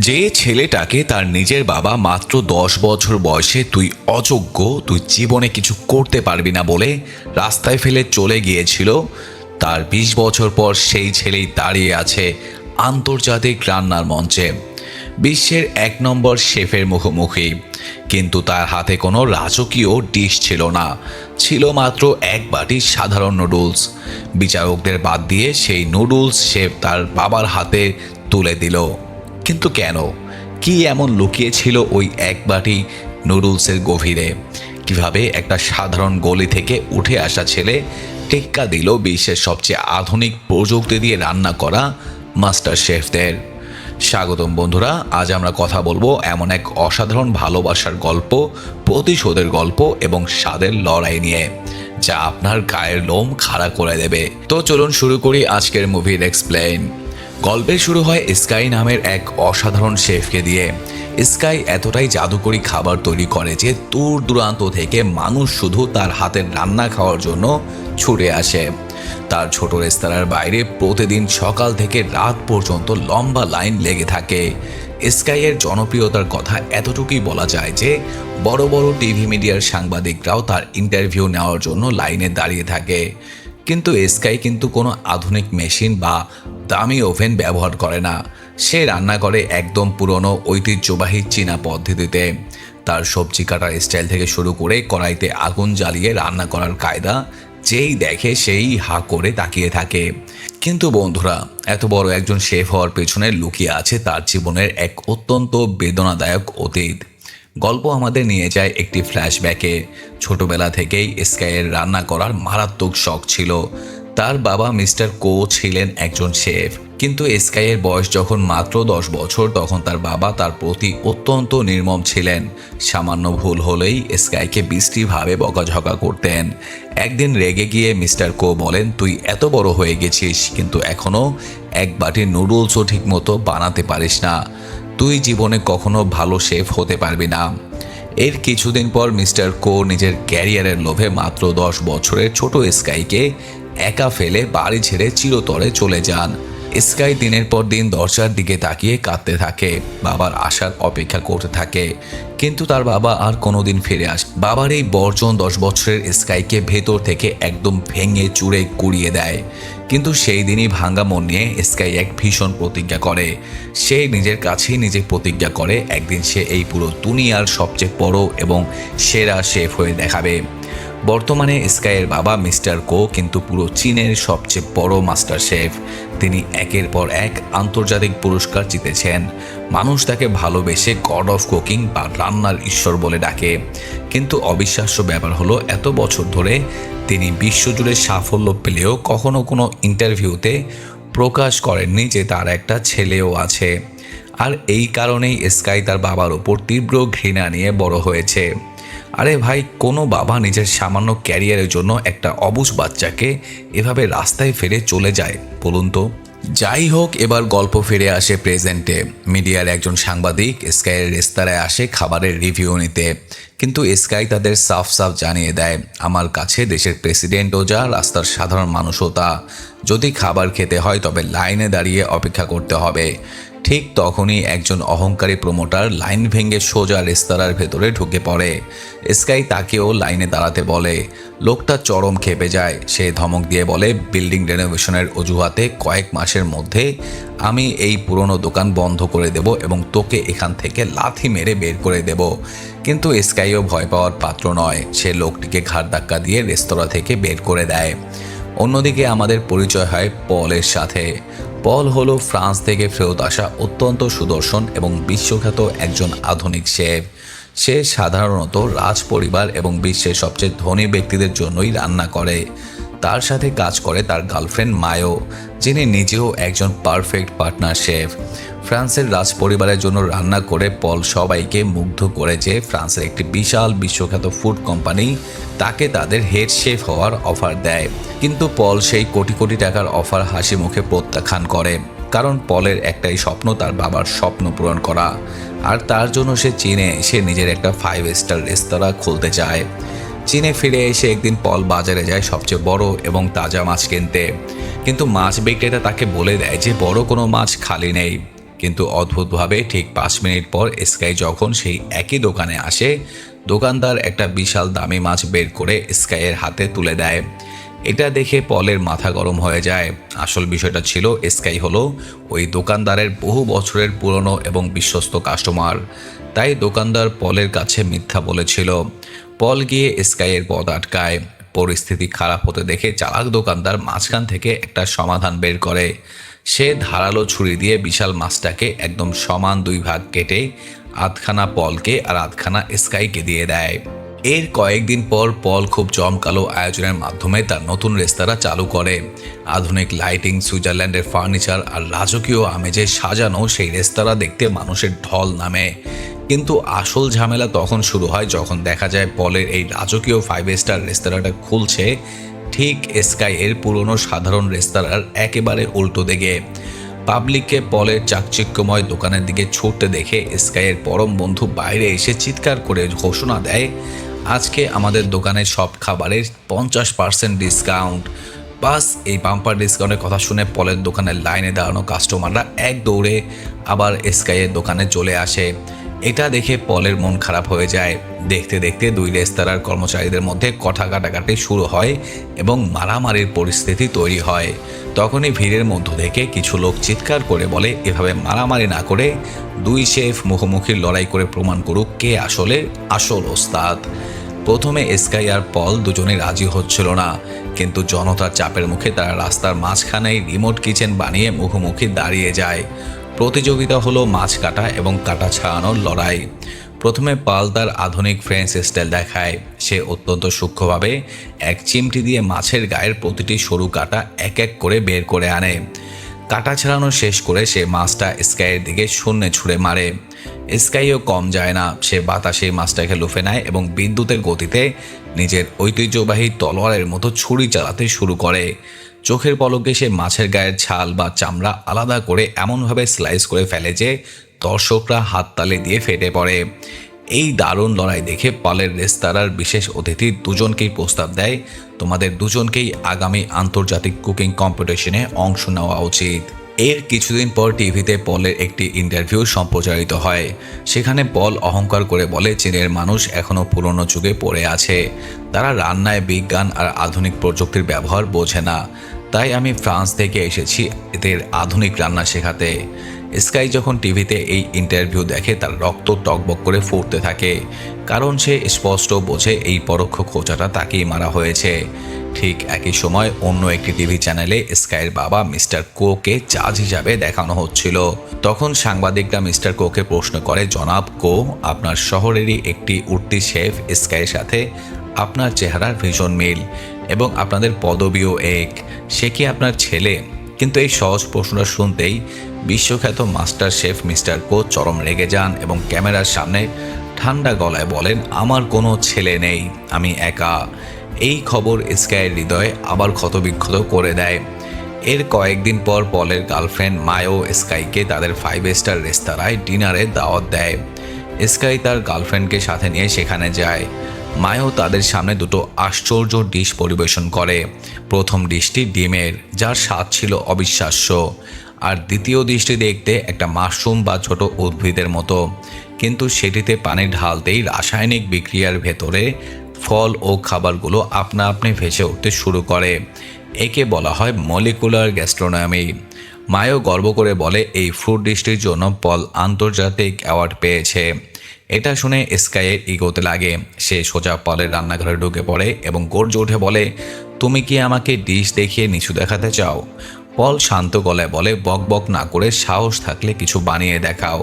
যে ছেলেটাকে তার নিজের বাবা মাত্র 10 বছর বয়সে তুই অযোগ্য, তুই জীবনে কিছু করতে পারবি না বলে রাস্তায় ফেলে চলে গিয়েছিল, তার 20 বছর পর সেই ছেলেই দাঁড়িয়ে আছে আন্তর্জাতিক রান্নার মঞ্চে, বিশ্বের 1 নম্বর শেফের মুখোমুখি। কিন্তু তার হাতে কোনো রাজকীয় ডিশ ছিল না, ছিল মাত্র এক বাটি সাধারণ নুডলস। বিচারকদের বাদ দিয়ে সেই নুডলস শেফ তার বাবার হাতে তুলে দিল। কিন্তু কেন? কি এমন লুকিয়ে ছিল ওই এক বাটি নুডলসের গভীরে? কিভাবে একটা সাধারণ গলি থেকে উঠে আসা ছেলে টেক্কা দিল বিশ্বের সবচেয়ে আধুনিক প্রযুক্তি দিয়ে রান্না করা মাস্টার শেফদের? স্বাগতম বন্ধুরা, আজ আমরা কথা বলবো এমন এক অসাধারণ ভালোবাসার গল্প, প্রতিশোধের গল্প এবং স্বাদের লড়াই নিয়ে, যা আপনার গায়ের লোম খাড়া করে দেবে। তো চলুন শুরু করি আজকের মুভির এক্সপ্লেইন। গল্পের শুরু হয় স্কাই নামের এক অসাধারণ শেফকে দিয়ে। স্কাই এতটাই জাদুকরি খাবার তৈরি করে যে দূর দূরান্ত থেকে মানুষ শুধু তার হাতের রান্না খাওয়ার জন্য ছুটে আসে। তার ছোট রেস্তোরাঁর বাইরে প্রতিদিন সকাল থেকে রাত পর্যন্ত লম্বা লাইন লেগে থাকে। স্কাইয়ের জনপ্রিয়তার কথা এতটুকুই বলা যায় যে বড় বড় টিভি মিডিয়ার সাংবাদিকরাও তার ইন্টারভিউ নেওয়ার জন্য লাইনে দাঁড়িয়ে থাকে। কিন্তু স্কাই কিন্তু কোনো আধুনিক মেশিন বা দামি ওভেন ব্যবহার করে না। সে রান্না করে একদম পুরনো ঐতিহ্যবাহী চীনা পদ্ধতিতে। তার সবজি কাটার স্টাইল থেকে শুরু করে কড়াইতে আগুন জ্বালিয়ে রান্না করার কায়দা, যেই দেখে সেই হা করে তাকিয়ে থাকে। কিন্তু বন্ধুরা, এত বড় একজন শেফ হওয়ার পেছনে লুকিয়ে আছে তার জীবনের এক অত্যন্ত বেদনাদায়ক অতীত। গল্প আমাদের নিয়ে যায় একটি ফ্ল্যাশব্যাকে। ছোটবেলা থেকেই স্কাইয়ের রান্না করার মারাত্মক শখ ছিল। তার বাবা মিস্টার কো ছিলেন একজন শেফ, কিন্তু স্কাইয়ের বয়স যখন মাত্র 10 বছর, তখন তার বাবা তার প্রতি অত্যন্ত নির্মম ছিলেন। সামান্য ভুল হলেই স্কাইকে বিশ্রীভাবে বকাঝকা করতেন। একদিন রেগে গিয়ে মিস্টার কো বলেন, তুই এত বড় হয়ে গেছিস কিন্তু এখনো এক বাটি নুডলসও ঠিকমতো বানাতে পারিস না, তুই জীবনে কখনো ভালো শেফ হতে পারবি না। এর কিছুদিন পর মিস্টার কো নিজের ক্যারিয়ারের লোভে মাত্র 10 বছরের ছোট স্কাইকে একা ফেলে বাড়ি ছেড়ে চিরতরে চলে যান। স্কাই দিনের পর দিন দরজার দিকে তাকিয়ে কাঁদতে থাকে, বাবার আসার অপেক্ষা করতে থাকে। কিন্তু তার বাবা আর কোনোদিন ফিরে আসে। বাবার এই বর্জন 10 বছরের স্কাইকে ভেতর থেকে একদম ভেঙে চুরে কুড়িয়ে দেয়। কিন্তু সেই দিনই ভাঙ্গা মন নিয়ে স্কাই এক ভীষণ প্রতিজ্ঞা করে। সে নিজের কাছেই নিজে প্রতিজ্ঞা করে একদিন সে এই পুরো দুনিয়ার সবচেয়ে বড় এবং সেরা শেফ হয়ে দেখাবে। বর্তমানে স্কাইয়ের বাবা মিস্টার কো কিন্তু পুরো চীনের সবচেয়ে বড় মাস্টার শেফ। তিনি একের পর এক আন্তর্জাতিক পুরস্কার জিতেছেন। মানুষ তাকে ভালোবেসে গড অফ কুকিং বা রান্নার ঈশ্বর বলে ডাকে। কিন্তু অবিশ্বাস্য ব্যাপার হলো, এত বছর ধরে তিনি বিশ্বজুড়ে সাফল্য পেলেও কখনো কোনো ইন্টারভিউতে প্রকাশ করেননি যে তার একটা ছেলেও আছে। আর এই কারণেই স্কাই তার বাবার ওপর তীব্র ঘৃণা নিয়ে বড় হয়েছে। আরে ভাই, কোনো বাবা নিজের সামান্য ক্যারিয়ারের জন্য একটা অবুঝ বাচ্চাকে এভাবে রাস্তায় ফেলে চলে যায় বলুন তো? যাই হোক, এবার গল্প ফিরে আসে প্রেজেন্টে। মিডিয়ার একজন সাংবাদিক স্কাইয়ের রেস্তোরাঁয় আসে খাবারের রিভিউ নিতে। কিন্তু স্কাই তাদের সাফ সাফ জানিয়ে দেয়, আমার কাছে দেশের প্রেসিডেন্টও যা, রাস্তার সাধারণ মানুষও তা। যদি খাবার খেতে হয় তবে লাইনে দাঁড়িয়ে অপেক্ষা করতে হবে। ঠিক তখনই একজন অহংকারী প্রমোটার লাইন ভেঙে সোজা রেস্তোরাঁর ভেতরে ঢুকে পড়ে। স্কাই তাকেও লাইনে দাঁড়াতে বলে। লোকটা চরম খেপে যায়। সে ধমক দিয়ে বলে, বিল্ডিং রেনোভেশনের অজুহাতে কয়েক মাসের মধ্যে আমি এই পুরনো দোকান বন্ধ করে দেব এবং তোকে এখান থেকে লাথি মেরে বের করে দেব। কিন্তু স্কাইও ভয় পাওয়ার পাত্র নয়। সে লোকটিকে ঘাড় ধাক্কা দিয়ে রেস্তোরাঁ থেকে বের করে দেয়। অন্যদিকে আমাদের পরিচয় হয় পলের সাথে। পল হলো ফ্রান্স থেকে ফেরত আসা অত্যন্ত সুদর্শন এবং বিশ্বখ্যাত একজন আধুনিক শেফ। সে সাধারণত রাজ পরিবার এবং বিশ্বের সবচেয়ে ধনী ব্যক্তিদের জন্যই রান্না করে। তার সাথে কাজ করে তার গার্লফ্রেন্ড মায়ো, যিনি নিজেও একজন পারফেক্ট পার্টনার শেফ। ফ্রান্সের রাজ পরিবারের জন্য রান্না করে পল সবাইকে মুগ্ধ করে যে ফ্রান্সের একটি বিশাল বিশ্বখ্যাত ফুড কোম্পানি তাকে তাদের হেড শেফ হওয়ার অফার দেয়। কিন্তু পল সেই কোটি কোটি টাকার অফার হাসি মুখে প্রত্যাখ্যান করে, কারণ পলের একটাই স্বপ্ন তার বাবার স্বপ্ন পূরণ করা। আর তার জন্য সে চীনে এসে নিজের একটা 5 স্টার রেস্তোরাঁ খুলতে চায়। চীনে ফিরে এসে একদিন পল বাজারে যায় সবচেয়ে বড় এবং তাজা মাছ কিনতে। কিন্তু মাছ বিক্রেতা তাকে বলে দেয় যে বড় কোনো মাছ খালি নেই। কিন্তু অদ্ভুতভাবে ঠিক 5 মিনিট পর স্কাই যখন সেই একই দোকানে আসে, দোকানদার একটা বিশাল দামি মাছ বের করে স্কাইয়ের হাতে তুলে দেয়। এটা দেখে পলের মাথা গরম হয়ে যায়। আসল বিষয়টা ছিল স্কাই হলো ওই দোকানদারের বহু বছরের পুরনো এবং বিশ্বস্ত কাস্টমার। তাই দোকানদার পলের কাছে মিথ্যা বলেছিল। পল গিয়ে স্কাইয়ের পথ আটকায়। পরিস্থিতি খারাপ হতে দেখে চালাক দোকানদার মাঝখান থেকে একটা সমাধান বের করে। সে ধারালো ছুরি দিয়ে বিশাল মাছটাকে একদম সমান 2 ভাগ কেটে আধখানা পলকে আর আধখানা স্কাইকে দিয়ে দেয়। এর কয়েকদিন পর পল খুব জমকালো আয়োজনের মাধ্যমে তার নতুন রেস্তোরাঁ চালু করে। আধুনিক লাইটিং, সুইজারল্যান্ডের ফার্নিচার আর রাজকীয় আমেজে সাজানো সেই রেস্তোরাঁ দেখতে মানুষের ঢল নামে। কিন্তু আসল ঝামেলা তখন শুরু হয় যখন দেখা যায় পলের এই রাজকীয় 5 স্টার রেস্তোরাঁটা খুলছে ঠিক স্কাইয়ের পুরনো সাধারণ রেস্তোরাঁর একেবারে উল্টো দিকে। পাবলিককে পলের চাকচিক্যময় দোকানের দিকে ছুটতে দেখে স্কাইয়ের পরম বন্ধু বাইরে এসে চিৎকার করে ঘোষণা দেয়, আজকে আমাদের দোকানের সব খাবারের 50% ডিসকাউন্ট। বাস এই বাম্পার ডিসকাউন্টের কথা শুনে পলের দোকানের লাইনে দাঁড়ানো কাস্টমাররা এক দৌড়ে আবার স্কাইয়ের দোকানে চলে আসে। এটা দেখে পলের মন খারাপ হয়ে যায়। দেখতে দেখতে 2 রেস্তোরাঁর কর্মচারীদের মধ্যে কথা কাটাকাটি শুরু হয় এবং মারামারির পরিস্থিতি তৈরি হয়। তখনই ভিড়ের মধ্য থেকে কিছু লোক চিৎকার করে বলে, এভাবে মারামারি না করে 2 শেফ মুখোমুখি লড়াই করে প্রমাণ করুক কে আসলে আসল ওস্তাদ। প্রথমে স্কাই আর পল দুজনেই রাজি হচ্ছিল না, কিন্তু জনতার চাপের মুখে তারা রাস্তার মাঝখানেই রিমোট কিচেন বানিয়ে মুখোমুখি দাঁড়িয়ে যায়। প্রতিযোগিতা হলো মাছ কাটা এবং কাটা ছাড়ানোর লড়াই। প্রথমে পাল তার আধুনিক ফ্রেঞ্চ স্টাইল দেখায়। সে অত্যন্ত সূক্ষ্মভাবে এক চিমটি দিয়ে মাছের গায়ের প্রতিটি সরু কাটা এক এক করে বের করে আনে। কাটা ছাড়ানো শেষ করে সে মাছটা স্কাইয়ের দিকে শূন্যে ছুঁড়ে মারে। স্কাইও কম যায় না, সে বাতাসে মাছটাকে লুফে নেয় এবং বিদ্যুতের গতিতে নিজের ঐতিহ্যবাহী তলোয়ারের মতো ছুরি চালাতে শুরু করে। চোখের পলকে সে মাছের গায়ের ছাল বা চামড়া আলাদা করে এমনভাবে স্লাইস করে ফেলে যে দর্শকরা হাততালি দিয়ে ফেটে পড়ে। এই দারুণ লড়াই দেখে পলের রেস্তোরাঁর বিশেষ অতিথি দুজনকেই প্রস্তাব দেয়, তোমাদের দুজনকেই আগামী আন্তর্জাতিক কুকিং কম্পিটিশনে অংশ নেওয়া উচিত। এর কিছুদিন পর টিভিতে পলের একটি ইন্টারভিউ সম্প্রচারিত হয়। সেখানে পল অহংকার করে বলে, চীনের মানুষ এখনও পুরনো যুগে পড়ে আছে। তারা রান্নায় বিজ্ঞান আর আধুনিক প্রযুক্তির ব্যবহার বোঝে না। তাই আমি ফ্রান্স থেকে এসেছি এদের আধুনিক রান্না শেখাতে। স্কাই যখন টিভিতে এই ইন্টারভিউ দেখে তার রক্ত টকবক করে ফুটতে থাকে, কারণ সে স্পষ্ট বোঝে এই পরোক্ষ খোঁচাটা তাকেই মারা হয়েছে। ঠিক একই সময় অন্য একটি টিভি চ্যানেলে স্কাইয়ের বাবা মিস্টার কোকে জাজ হিসাবে দেখানো হচ্ছিল। তখন সাংবাদিকরা মিস্টার কোকে প্রশ্ন করে, জনাব কো, আপনার শহরেরই একটি উঠতি শেফ স্কাইয়ের সাথে আপনার চেহারার ভীষণ মিল এবং আপনাদের পদবিও এক, সে কি আপনার ছেলে? কিন্তু এই সহজ প্রশ্নটা শুনতেই বিশ্বখ্যাত মাস্টার শেফ মিস্টার কো চরম রেগে যান এবং ক্যামেরার সামনে ঠান্ডা গলায় বলেন, আমার কোনো ছেলে নেই, আমি একা। এই খবর স্কাইয়ের হৃদয়ে আবার ক্ষতবিক্ষত করে দেয়। এর কয়েকদিন পর পলের গার্লফ্রেন্ড মায়ো স্কাইকে তাদের 5 স্টার রেস্তোরাঁয় ডিনারে দাওয়াত দেয়। স্কাই তার গার্লফ্রেন্ডকে সাথে নিয়ে সেখানে যায়। মায়ো তাদের সামনে দুটো আশ্চর্য ডিশ পরিবেশন করে। প্রথম ডিশটি ডিমের, যার স্বাদ ছিল অবিশ্বাস্য, আর দ্বিতীয় ডিশটি দেখতে একটা মাশরুম বা ছোট উদ্ভিদের মতো, কিন্তু সেটিতে পানি ঢালতেই রাসায়নিক বিক্রিয়ার ভেতরে ফল ও খাবারগুলো আপনা আপনি ভেসে উঠতে শুরু করে। একে বলা হয় মলিকুলার গ্যাস্ট্রোনমি। মায়ো গর্ব করে বলে, এই ফ্রুট ডিশটির জন্য পল আন্তর্জাতিক অ্যাওয়ার্ড পেয়েছে। এটা শুনে স্কাইয়ের ইগোতে লাগে। সে সোজা পলের রান্নাঘরে ঢুকে পড়ে এবং গর্জে উঠে বলে, তুমি কি আমাকে ডিশ দেখিয়ে নিচু দেখাতে চাও? পল শান্ত গলায় বলে, বক বক না করে সাহস থাকলে কিছু বানিয়ে দেখাও।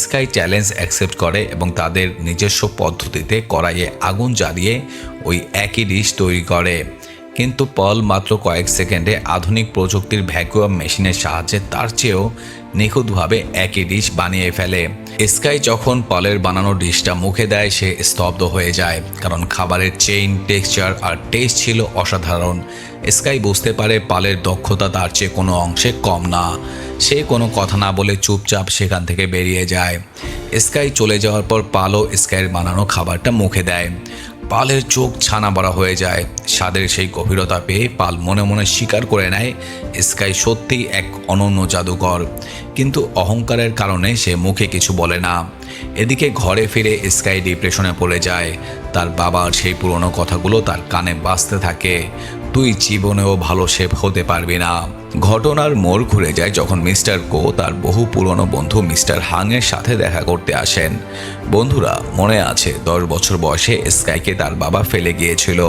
স্কাই চ্যালেঞ্জ অ্যাকসেপ্ট করে এবং তাদের নিজস্ব পদ্ধতিতে কড়াইয়ে আগুন জ্বালিয়ে ওই একই ডিশ তৈরি করে। কিন্তু পল মাত্র কয়েক সেকেন্ডে আধুনিক প্রযুক্তির ভ্যাকুয়াম মেশিনের সাহায্যে তার চেয়েও নিখুঁতভাবে একই ডিশ বানিয়ে ফেলে। স্কাই যখন পলের বানানো ডিশটা মুখে দেয় সে স্তব্ধ হয়ে যায়, কারণ খাবারের চেইন, টেক্সচার আর টেস্ট ছিল অসাধারণ। স্কাই বুঝতে পারে পলের দক্ষতা তার চেয়ে কোনো অংশে কম না। সে কোনো কথা না বলে চুপচাপ সেখান থেকে বেরিয়ে যায়। স্কাই চলে যাওয়ার পর পালও স্কাইয়ের বানানো খাবারটা মুখে দেয়। পালের চোখ ছানা বড়া হয়ে যায়। স্বাদের সেই গভীরতা পেয়ে পাল মনে মনে স্বীকার করে নেয় স্কাই সত্যি এক অনন্য জাদুকর, কিন্তু অহংকারের কারণে সে মুখে কিছু বলে না। এদিকে ঘরে ফিরে স্কাই ডিপ্রেশনে পড়ে যায়। তার বাবার সেই পুরনো কথাগুলো তার কানে বাজতে থাকে, তুই জীবনেও ভালো শেফ হতে পারবি না। ঘটনার মোড় ঘুরে যায় যখন মিস্টার কো তার বহু পুরনো বন্ধু মিস্টার হাংয়ের সাথে দেখা করতে আসেন। বন্ধুরা, মনে আছে 10 বছর বয়সে স্কাইকে তার বাবা ফেলে গিয়েছিল।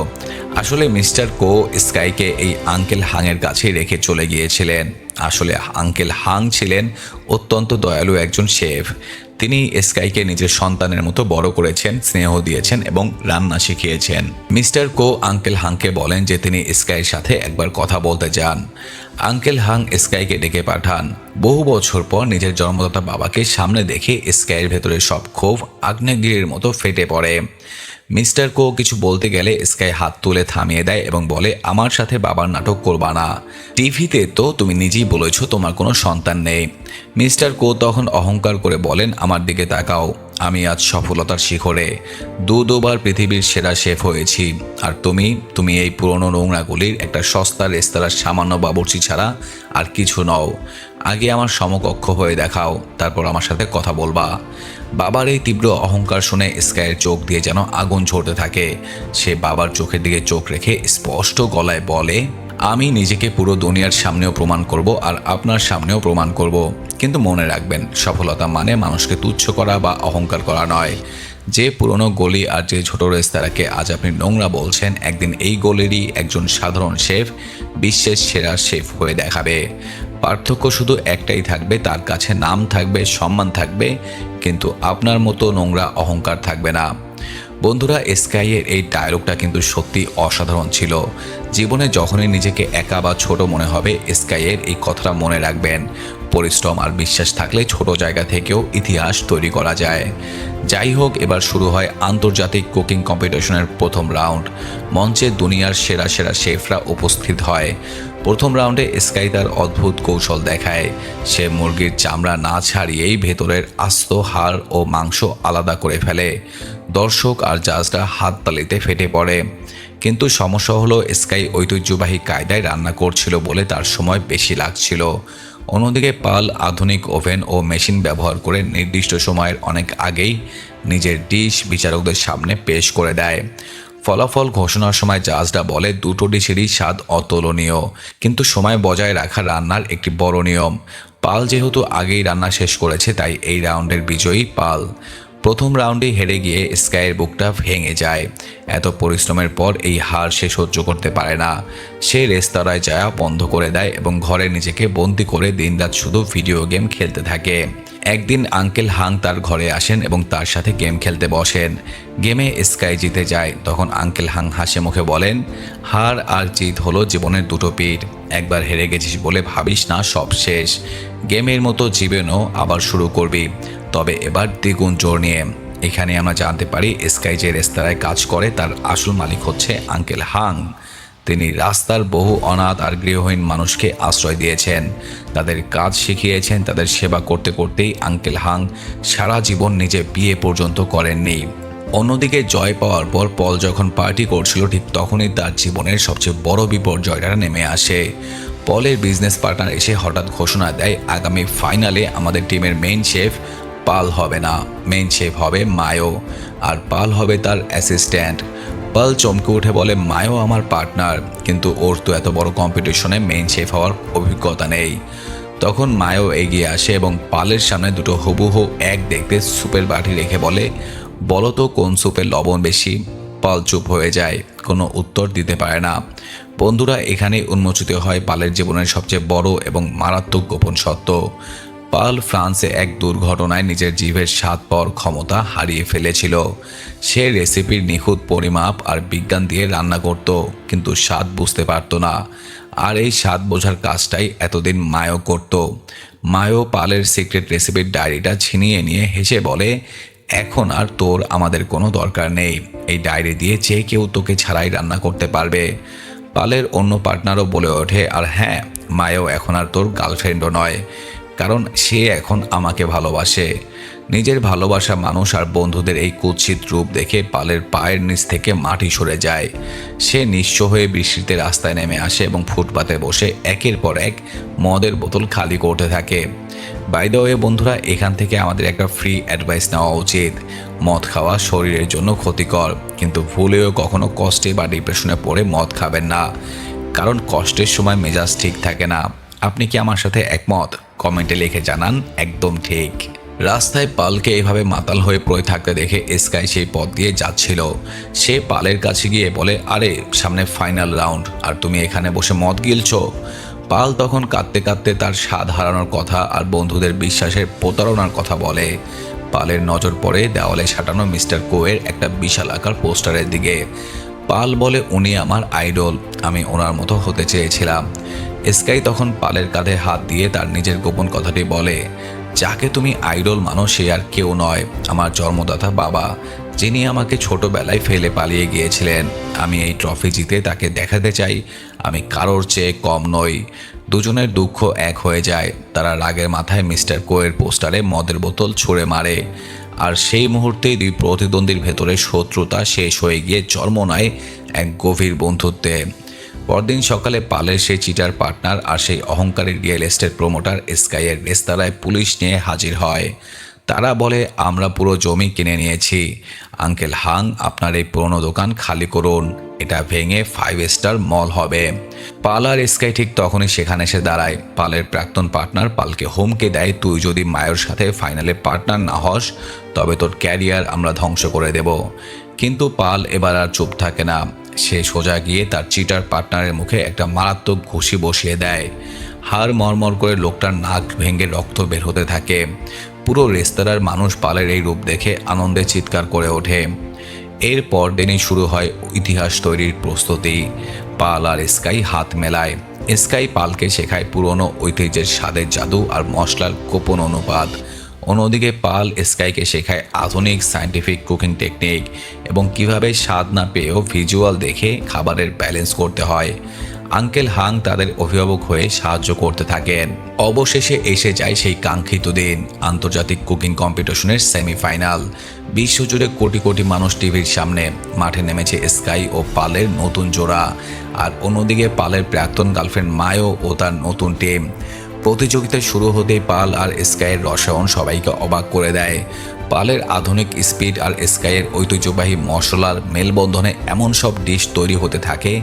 আসলে মিস্টার কো স্কাইকে এই আঙ্কেল হাংয়ের কাছেই রেখে চলে গিয়েছিলেন। আসলে আঙ্কেল হাং ছিলেন অত্যন্ত দয়ালু একজন শেফ। তিনি স্কাইকে নিজের সন্তানের মতো বড় করেছেন, স্নেহ দিয়েছেন এবং রান্না শিখিয়েছেন। মিস্টার কো আঙ্কেল হাংকে বলেন যে তিনি স্কাইয়ের সাথে একবার কথা বলতে চান। আঙ্কেল হাং স্কাইকে ডেকে পাঠান। বহু বছর পর নিজের জন্মদাতা বাবাকে সামনে দেখে স্কাইয়ের ভেতরে সব ক্ষোভ আগ্নেয়গিরির মতো ফেটে পড়ে। মিস্টার কো কিছু বলতে গেলে স্কাই হাত তুলে থামিয়ে দেয় এবং বলে, আমার সাথে বাবার নাটক করবা না। টিভিতে তো তুমি নিজেই বলেছ তোমার কোনো সন্তান নেই। মিস্টার কো তখন অহংকার করে বলেন, আমার দিকে তাকাও, আমি আজ সফলতার শিখরে দুবার পৃথিবীর সেরা শেফ হয়েছি। আর তুমি এই পুরনো নোংরাগুলির একটা সস্তা রেস্তোরাঁর সামান্য বাবুর্চি ছাড়া আর কিছু নও। আগে আমার সমকক্ষ হয়ে দেখাও, তারপর আমার সাথে কথা বলবা। বাবার এই তীব্র অহংকার শুনে স্কাইয়ের চোখ দিয়ে যেন আগুন ঝরতে থাকে। সে বাবার চোখের দিকে চোখ রেখে স্পষ্ট গলায় বলে, আমি নিজেকে পুরো দুনিয়ার সামনেও প্রমাণ করব আর আপনার সামনেও প্রমাণ করব। কিন্তু মনে রাখবেন, সফলতা মানে মানুষকে তুচ্ছ করা বা অহংকার করা নয়। যে পুরনো গলি আর যে ছোট রেস্তোরাঁকে আজ আপনি নোংরা বলছেন, একদিন এই গলিরই একজন সাধারণ শেফ বিশ্বের সেরা শেফ হয়ে দেখাবে। পার্থক্য শুধু একটাই থাকবে, তার কাছে নাম থাকবে, সম্মান থাকবে, কিন্তু আপনার মতো নোংরা অহংকার থাকবে না। বন্ধুরা, স্কাইয়ের এই ডায়লগটা কিন্তু সত্যি অসাধারণ ছিল। জীবনে যখনই নিজেকে একা বা ছোট মনে হবে, স্কাইয়ের এই কথাটা মনে রাখবেন। পরিশ্রম আর বিশ্বাস থাকলে ছোট জায়গা থেকেও ইতিহাস তৈরি করা যায়। যাই হোক, এবার শুরু হয় আন্তর্জাতিক কুকিং কম্পিটিশনের প্রথম রাউন্ড। মঞ্চে দুনিয়ার সেরা সেরা শেফরা উপস্থিত হয়। প্রথম রাউন্ডে স্কাই তার অদ্ভুত কৌশল দেখায়। সে মুরগির চামড়া না ছাড়িয়েই ভেতরের আস্ত হাড় ও মাংস আলাদা করে ফেলে। দর্শক আর জাজরা হাততালিতে ফেটে পড়ে। কিন্তু সমস্যা হলো, স্কাই ঐতিহ্যবাহী কায়দায় রান্না করছিল বলে তার সময় বেশি লাগছিল। অন্যদিকে পাল আধুনিক ওভেন ও মেশিন ব্যবহার করে নির্দিষ্ট সময়ের অনেক আগেই নিজের ডিশ বিচারকদের সামনে পেশ করে দেয়। ফলাফল ঘোষণার সময় জাজরা বলে দুটো ডিশেরই স্বাদ অতুলনীয়, কিন্তু সময় বজায় রাখা রান্নার একটি বড় নিয়ম। পাল যেহেতু আগেই রান্না শেষ করেছে, তাই এই রাউন্ডের বিজয়ী পাল। প্রথম রাউন্ডে হেরে গিয়ে স্কাইয়ের বুকটা ভেঙে যায়। এত পরিশ্রমের পর এই হার সে সহ্য করতে পারে না। সে রেস্তোরাঁয় যাওয়া বন্ধ করে দেয় এবং ঘরে নিজেকে বন্দি করে দিনরাত শুধু ভিডিও গেম খেলতে থাকে। একদিন আঙ্কেল হাং তার ঘরে আসেন এবং তার সাথে গেম খেলতে বসেন। গেমে স্কাই জিতে যায়। তখন আঙ্কেল হাং হাসি মুখে বলেন, হার আর জিত হলো জীবনের দুটো পিঠ। একবার হেরে গেছিস বলে ভাবিস না সব শেষ। গেমের মতো জীবনও আবার শুরু করবি, তবে এবার দ্বিগুণ জোর নিয়ে। এখানে আমরা জানতে পারি স্কাই যে রেস্তোরাঁয় কাজ করে তার আসল মালিক হচ্ছে আঙ্কেল হাং। তিনি রাস্তার বহু অনাথ আর গৃহহীন মানুষকে আশ্রয় দিয়েছেন, তাদের কাজ শিখিয়েছেন। তাদের সেবা করতে করতেই আঙ্কেল হাং সারা জীবন নিজে বিয়ে পর্যন্ত করেননি। অন্যদিকে জয় পাওয়ার পর পল যখন পার্টি করছিল, ঠিক তখনই তার জীবনের সবচেয়ে বড় বিপর্যয়টা নেমে আসে। পলের বিজনেস পার্টনার এসে হঠাৎ ঘোষণা দেয়, আগামী ফাইনালে আমাদের টিমের মেইন শেফ পাল হবে না, মেইন শেফ হবে মায়ো, আর পাল হবে তার অ্যাসিস্ট্যান্ট। পাল চমকে উঠে বলে, মায়ো আমার পার্টনার, কিন্তু ওর তো এত বড় কম্পিটিশনে মেইন শেফ হওয়ার অভিজ্ঞতা নেই। তখন মায়ো এগিয়ে আসে এবং পালের সামনে দুটো হুবহু এক দেখতে সুপের বাটি রেখে বলে, বলো তো কোন সুপে লবণ বেশি? পাল চুপ হয়ে যায়, কোনো উত্তর দিতে পারে না। বন্ধুরা, এখানেই উন্মোচিত হয় পালের জীবনের সবচেয়ে বড় এবং মারাত্মক গোপন সত্য। পাল ফ্রান্সে এক দুর্ঘটনায় নিজের জিভের স্বাদ পাওয়ার ক্ষমতা হারিয়ে ফেলেছিল। সে রেসিপির নিখুঁত পরিমাপ আর বিজ্ঞান দিয়ে রান্না করত, কিন্তু স্বাদ বুঝতে পারত না। আর এই স্বাদ বোঝার কাজটাই এতদিন মায়ো করত। মায়ো পালের সিক্রেট রেসিপির ডায়েরিটা ছিনিয়ে নিয়ে হেসে বলে, এখন আর তোর আমাদের কোনো দরকার নেই। এই ডায়েরি দিয়ে যে কেউ তোকে ছাড়াই রান্না করতে পারবে। পালের অন্য পার্টনারও বলে ওঠে, আর হ্যাঁ, মায়ো এখন আর তোর গার্লফ্রেন্ডও নয়, কারণ সে এখন আমাকে ভালোবাসে। নিজের ভালোবাসা মানুষ আর বন্ধুদের এই কুৎসিত রূপ দেখে পালের পায়ের নিচ থেকে মাটি সরে যায়। সে নিঃস্ব হয়ে বৃষ্টিতে রাস্তায় নেমে আসে এবং ফুটপাতে বসে একের পর এক মদের বোতল খালি করতে থাকে। বাই দ্য ওয়ে বন্ধুরা, এখান থেকে আমাদের একটা ফ্রি অ্যাডভাইস নেওয়া উচিত। মদ খাওয়া শরীরের জন্য ক্ষতিকর, কিন্তু ভুলেও কখনো কষ্টে বা ডিপ্রেশনে পড়ে মদ খাবেন না, কারণ কষ্টের সময় মেজাজ ঠিক থাকে না। আপনি কি আমার সাথে একমত? কমেন্টে লিখে জানান একদম ঠিক। রাস্তায় পালকে এভাবে মাতাল হয়ে পড়ে থাকতে দেখে স্কাই সেই পথ দিয়ে যাচ্ছিল। সে পালের কাছে গিয়ে বলে, আরে সামনে ফাইনাল রাউন্ড আর তুমি এখানে বসে মদ গিলছো। পাল তখন কাঁদতে কাঁদতে তার স্বাদ হারানোর কথা আর বন্ধুদের বিশ্বাসের প্রতারণার কথা বলে। পালের নজর পড়ে দেওয়ালে সাঁটানো মিস্টার কোয়ের একটা বিশাল আকার পোস্টারের দিকে। পাল বলে, উনি আমার আইডল, আমি ওনার মতো হতে চেয়েছিলাম। স্কাই তখন পালের কাঁধে হাত দিয়ে তার নিজের গোপন কথাটি বলে, যাকে তুমি আইডল মানো সে আর কেউ নয়, আমার জন্মদাতা বাবা, যিনি আমাকে ছোটবেলায় ফেলে পালিয়ে গিয়েছিলেন। আমি এই ট্রফি জিতে তাকে দেখাতে চাই আমি কারোর চেয়ে কম নই। দুজনের দুঃখ এক হয়ে যায়। তারা রাগের মাথায় মিস্টার কোয়ের পোস্টারে মদের বোতল ছুঁড়ে মারে, আর সেই মুহূর্তেই দুই প্রতিদ্বন্দ্বীর ভেতরে শত্রুতা শেষ হয়ে গিয়ে জন্ম নেয় এক গভীর বন্ধুত্বে। পরদিন সকালে পালের সেই চিটার পার্টনার আর সেই অহংকারী রিয়েল এস্টেট প্রমোটার স্কাইয়ের রেস্তোরাঁয় পুলিশ নিয়ে হাজির হয়। তারা বলে, আমরা পুরো জমি কিনে নিয়েছি, আঙ্কেল হাং আপনার এই পুরনো দোকান খালি করুন, এটা ভেঙে 5 স্টার মল হবে। পাল আর স্কাই ঠিক তখনই সেখানে এসে দাঁড়ায়। পালের প্রাক্তন পার্টনার পালকে হুমকি দেয়, তুই যদি মায়ের সাথে ফাইনালে পার্টনার না হস তবে তোর ক্যারিয়ার আমরা ধ্বংস করে দেব। কিন্তু পাল এবার আর চুপ থাকে না। সে সোজা গিয়ে তার চিটার পার্টনারের মুখে একটা মারাত্মক ঘুষি বসিয়ে দেয়। হাড় মরমর করে লোকটার নাক ভেঙে রক্ত বের হতে থাকে। পুরো রেস্তোরাঁর মানুষ পালের এই রূপ দেখে আনন্দে চিৎকার করে ওঠে। এরপর দিনই শুরু হয় ইতিহাস তৈরির প্রস্তুতি। পাল আর স্কাই হাত মেলায়। স্কাই পালকে শেখায় পুরনো ঐতিহ্যের স্বাদের জাদু আর মশলার গোপন অনুপাত। অন্যদিকে পাল স্কাইকে শেখায় আধুনিক সায়েন্টিফিক কুকিং টেকনিক এবং কিভাবে স্বাদ না পেয়েও ভিজুয়াল দেখে খাবারের ব্যালেন্স করতে হয়। আঙ্কেল হাং তাদের অভিভাবক হয়ে সাহায্য করতে থাকেন। অবশেষে এসে যায় সেই কাঙ্ক্ষিত দিন, আন্তর্জাতিক কুকিং কম্পিটিশনের সেমিফাইনাল। বিশ্বজুড়ে কোটি কোটি মানুষ টিভির সামনে। মাঠে নেমেছে স্কাই ও পালের নতুন জোড়া, আর অন্যদিকে পালের প্রাক্তন গার্লফ্রেন্ড মায়ো ও তার নতুন টিম। প্রতিযোগিতা শুরু হতেই পাল আর স্কাইয়ের রসায়ন সবাইকে অবাক করে দেয়। পালের আধুনিক স্পিড আর স্কাইয়ের ঐতিহ্যবাহী মশলার মেলবন্ধনে এমন সব ডিশ তৈরি হতে থাকে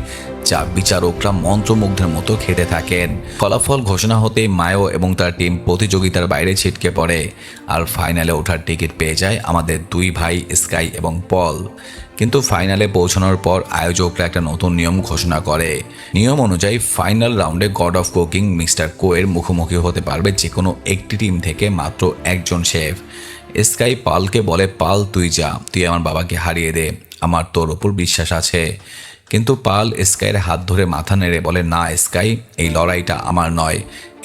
যা বিচারকরা মন্ত্রমুগ্ধের মতো খেতে থাকেন। ফলাফল ঘোষণা হতেই মায়ো এবং তার টিম প্রতিযোগিতার বাইরে ছিটকে পড়ে, আর ফাইনালে ওঠার টিকিট পেয়ে যায় আমাদের দুই ভাই স্কাই এবং পল। কিন্তু ফাইনালে পৌঁছানোর পর আয়োজকরা একটা নতুন নিয়ম ঘোষণা করে। নিয়ম অনুযায়ী ফাইনাল রাউন্ডে গড অফ কুকিং মিস্টার কোয়ের মুখোমুখি হতে পারবে যে কোনো একটি টিম থেকে মাত্র একজন শেফ। স্কাই পালকে বলে, পাল তুই যা, তুই আমার বাবাকে হারিয়ে দে, আমার তোর ওপর বিশ্বাস আছে। কিন্তু পাল স্কাইয়ের হাত ধরে মাথা নেড়ে বলে, না স্কাই, এই লড়াইটা আমার নয়,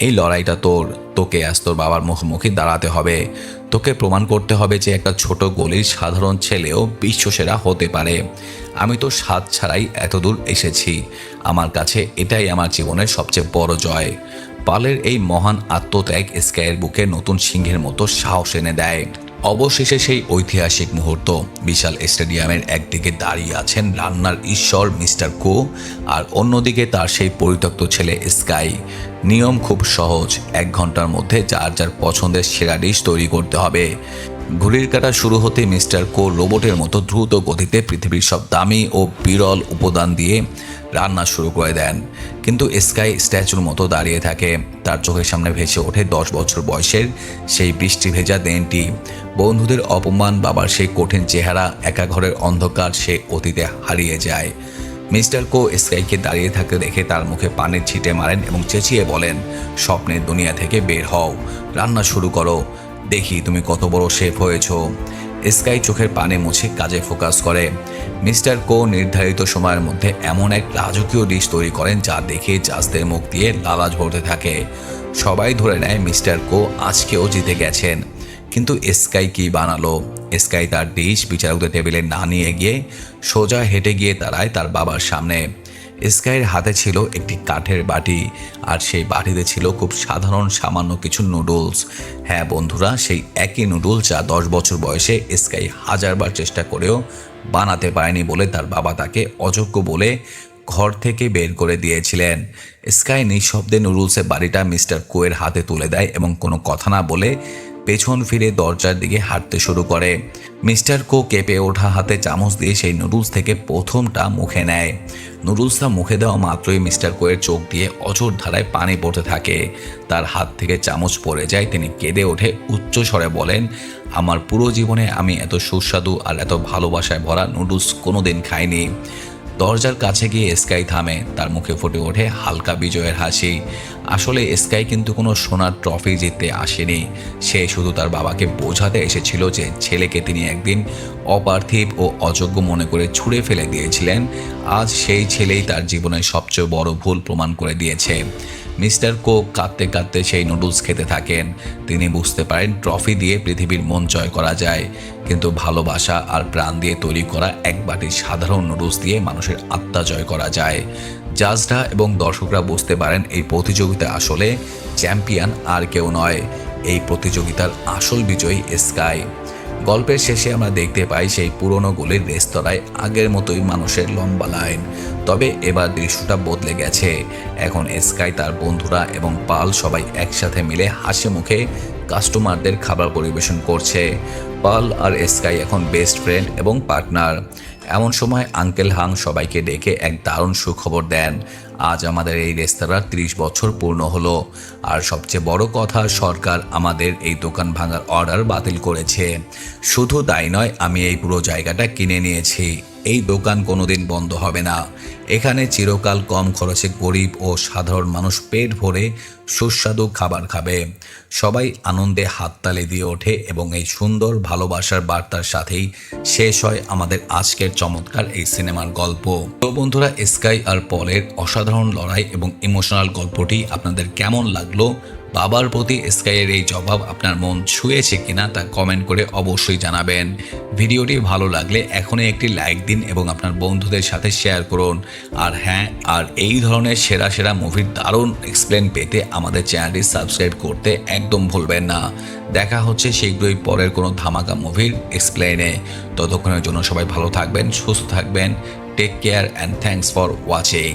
এই লড়াইটা তোর। তোকে আজ তোর বাবার মুখোমুখি দাঁড়াতে হবে। তোকে প্রমাণ করতে হবে যে একটা ছোট গলির সাধারণ ছেলেও বিশ্বসেরা হতে পারে। আমি তো স্বাদ ছাড়াই এতদূর এসেছি, আমার কাছে এটাই আমার জীবনের সবচেয়ে বড় জয়। পালের এই মহান আত্মত্যাগ স্কাইয়ের বুকে নতুন সিংহের মতো সাহস এনে দেয়। অবশেষে সেই ঐতিহাসিক মুহূর্ত। বিশাল স্টেডিয়ামের একদিকে দাঁড়িয়ে আছেন রান্নার ঈশ্বর মিস্টার কো, আর অন্যদিকে তার সেই পরিত্যক্ত ছেলে স্কাই। নিয়ম খুব সহজ, 1 ঘন্টার মধ্যে যার যার পছন্দের সেরা ডিশ তৈরি করতে হবে। ঘড়ির কাঁটা শুরু হতে মিস্টার কো রোবটের মতো দ্রুত গতিতে পৃথিবীর সব দামি ও বিরল উপাদান দিয়ে রান্না শুরু করে দেন। কিন্তু স্কাই স্ট্যাচুর মতো দাঁড়িয়ে থাকে। তার চোখের সামনে ভেসে ওঠে 10 বছর বয়সের সেই বৃষ্টি ভেজা দিনটি। বন্ধুদের অপমান, বাবার সেই কঠিন চেহারা, একা ঘরের অন্ধকার, সে অতীতে হারিয়ে যায়। মিস্টার কো স্কাইকে দাঁড়িয়ে থাকতে দেখে তার মুখে পানির ছিটে মারেন এবং চেঁচিয়ে বলেন, স্বপ্নের দুনিয়া থেকে বের হও, রান্না শুরু করো, দেখি তুমি কত বড় শেফ হয়েছ। স্কাই চোখের পানি মুছে কাজে ফোকাস করে। মিস্টার কো নির্ধারিত সময়ের মধ্যে এমন এক রাজকীয় ডিশ তৈরি করেন যা দেখে জাজদের মুখ দিয়ে লালাজ ভরতে থাকে। সবাই ধরে নেয় মিস্টার কো আজকেও জিতে গেছেন। কিন্তু স্কাই কি বানালো? স্কাই তার ডিশ বিচারকদের টেবিলে না নিয়ে গিয়ে সোজা হেঁটে গিয়ে দাঁড়ায় তার বাবার সামনে। স্কাইয়ের হাতে ছিল একটি কাঠের বাটি, আর সেই বাটিতে ছিল খুব সাধারণ সামান্য কিছু নুডলস। হ্যাঁ বন্ধুরা, সেই একই নুডলস যা 10 বছর বয়সে স্কাই হাজারবার চেষ্টা করেও বানাতে পারেনি বলে তার বাবা তাকে অযোগ্য বলে ঘর থেকে বের করে দিয়েছিলেন। স্কাই নিঃশব্দে নুডলসের বাড়িটা মিস্টার কোয়ের হাতে তুলে দেয় এবং কোনো কথা না বলে পেছন ফিরে দরজার দিকে হাঁটতে শুরু করে। মিস্টার কো কেঁপে ওঠা হাতে চামচ দিয়ে সেই নুডলস থেকে প্রথমটা মুখে নেয়। নুডলসটা মুখে দেওয়া মাত্রই মিস্টার কোয়ের চোখ দিয়ে অঝোর ধারায় পানি পড়তে থাকে। তার হাত থেকে চামচ পড়ে যায়। তিনি কেঁদে ওঠে, উচ্চ স্বরে বলেন, আমার পুরো জীবনে আমি এত সুস্বাদু আর এত ভালোবাসায় ভরা নুডলস কোনোদিন খাইনি। দরজার কাছে গিয়ে স্কাই থামে। তার মুখে ফুটে ওঠে হালকা বিজয়ের হাসি। আসলে স্কাই কিন্তু কোনো সোনার ট্রফি জিততে আসেনি। সে শুধু তার বাবাকে বোঝাতে এসেছিল যে ছেলেকে তিনি একদিন অপার্থিব ও অযোগ্য মনে করে ছুঁড়ে ফেলে দিয়েছিলেন, আজ সেই ছেলেই তার জীবনের সবচেয়ে বড় ভুল প্রমাণ করে দিয়েছে। মিস্টার কোক কাঁদতে কাঁদতে সেই নুডলস খেতে থাকেন। তিনি বুঝতে পারেন ট্রফি দিয়ে পৃথিবীর মন জয় করা যায়, কিন্তু ভালোবাসা আর প্রাণ দিয়ে তৈরি করা এক বাটি সাধারণ নুডলস দিয়ে মানুষের আত্মা জয় করা যায়। জাজরা এবং দর্শকরা বুঝতে পারেন এই প্রতিযোগিতা আসলে চ্যাম্পিয়ন আর কেউ নয়, এই প্রতিযোগিতার আসল বিজয়ী স্কাই। গল্পের শেষে আমরা দেখতে পাই সেই পুরনো গলির রেস্তোরাঁয় আগের মতোই মানুষের লম্বা লাইন। তবে এবার দৃশ্যটা বদলে গেছে। এখন স্কাই, তার বন্ধুরা এবং পাল সবাই একসাথে মিলে হাসি মুখে কাস্টমারদের খাবার পরিবেশন করছে। পাল আর স্কাই এখন বেস্ট ফ্রেন্ড এবং পার্টনার। এমন সময় আঙ্কেল হাং সবাইকে ডেকে এক দারুণ সুখবর দেন। আজ আমাদের এই রেস্তোরাঁর 30 বছর পূর্ণ হলো, আর সবচেয়ে বড় কথা, সরকার আমাদের এই দোকান ভাঙার অর্ডার বাতিল করেছে। শুধু তাই নয়, আমি এই পুরো জায়গাটা কিনে নিয়েছি। এই দোকান কোনোদিন বন্ধ হবে না। এখানে চিরকাল কম খরচে গরিব ও সাধারণ মানুষ পেট ভরে সুস্বাদু খাবার খাবে। সবাই আনন্দে হাততালি দিয়ে ওঠে এবং এই সুন্দর ভালোবাসার বার্তার সাথেই শেষ হয় আমাদের আজকের চমৎকার এই সিনেমার গল্প। তো বন্ধুরা, স্কাই আর পলের অসাধারণ লড়াই এবং ইমোশনাল গল্পটি আপনাদের কেমন লাগলো? বাবার প্রতি স্কাইয়ের এই জবাব আপনার মন ছুঁয়েছে কিনা তা কমেন্ট করে অবশ্যই জানাবেন। ভিডিওটি ভালো লাগলে এখনই একটি লাইক দিন এবং আপনার বন্ধুদের সাথে শেয়ার করুন। আর হ্যাঁ, আর এই ধরনের সেরা সেরা মুভির দারুণ এক্সপ্লেন পেতে আমাদের চ্যানেলটি সাবস্ক্রাইব করতে একদম ভুলবেন না। দেখা হচ্ছে শীঘ্রই পরের কোনো ধামাকা মুভির এক্সপ্লেনে। ততক্ষণের জন্য সবাই ভালো থাকবেন, সুস্থ থাকবেন। Take care and thanks for watching.